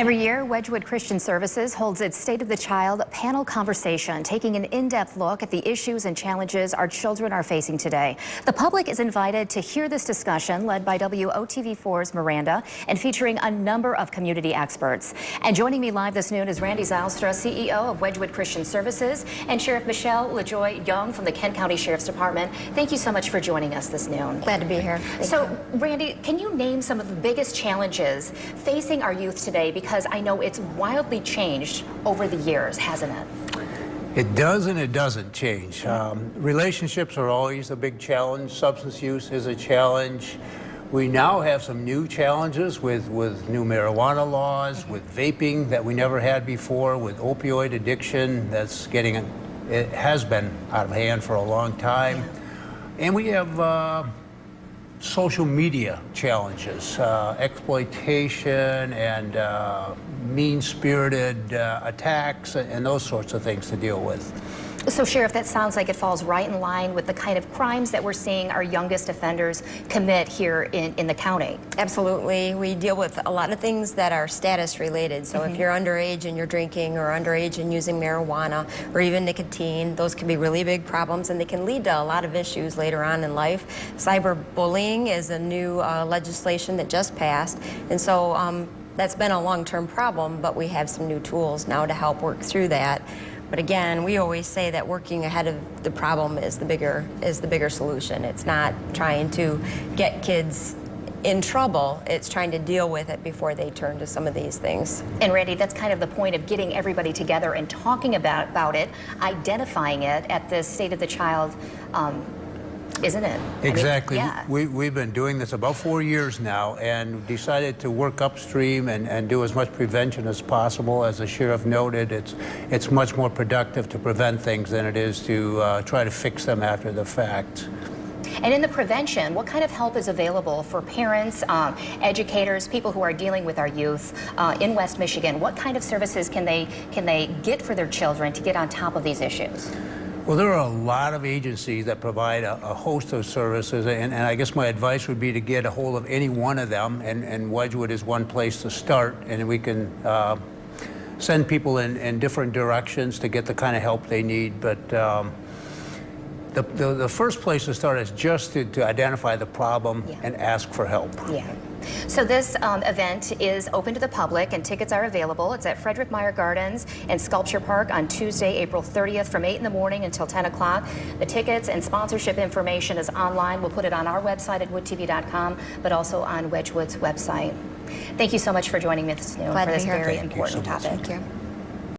Every year, Wedgwood Christian Services holds its State of the Child panel conversation, taking an in-depth look at the issues and challenges our children are facing today. The public is invited to hear this discussion, led by WOTV4's Miranda, and featuring a number of community experts. And joining me live this noon is Randy Zylstra, CEO of Wedgwood Christian Services, and Sheriff Michelle Lajoye-Young from the Kent County Sheriff's Department. Thank you so much for joining us this noon. Glad to be here. So, Randy, can you name some of the biggest challenges facing our youth today? Because I know it's wildly changed over the years, hasn't it? It does and it doesn't change. Relationships are always a big challenge. Substance use is a challenge. We now have some new challenges with new marijuana laws, with vaping that we never had before, with opioid addiction it has been out of hand for a long time. And we have social media challenges, exploitation and mean-spirited attacks and those sorts of things to deal with. So, Sheriff, that sounds like it falls right in line with the kind of crimes that we're seeing our youngest offenders commit here in the county. Absolutely. We deal with a lot of things that are status related. So if you're underage and you're drinking, or underage and using marijuana, or even nicotine, those can be really big problems, and they can lead to a lot of issues later on in life. Cyberbullying is a new legislation that just passed, and so that's been a long-term problem, but we have some new tools now to help work through that. But again, we always say that working ahead of the problem is the bigger solution. It's not trying to get kids in trouble, it's trying to deal with it before they turn to some of these things. And Randy, that's kind of the point of getting everybody together and talking about it, identifying it at the State of the Child, isn't it? Exactly. I mean, yeah. We've been doing this about 4 years now and decided to work upstream and do as much prevention as possible. As the sheriff noted, it's much more productive to prevent things than it is to try to fix them after the fact. And in the prevention, what kind of help is available for parents, educators, people who are dealing with our youth in West Michigan? What kind of services can they get for their children to get on top of these issues? Well, there are a lot of agencies that provide a host of services, and I guess my advice would be to get a hold of any one of them, and Wedgwood is one place to start, and we can send people in different directions to get the kind of help they need. But the first place to start is just to identify the problem and ask for help. Yeah. So this event is open to the public, and tickets are available. It's at Frederick Meyer Gardens and Sculpture Park on Tuesday, April 30th from 8 in the morning until 10 o'clock. The tickets and sponsorship information is online. We'll put it on our website at woodtv.com, but also on Wedgwood's website. Thank you so much for joining me this noon for this very important topic. Thank you.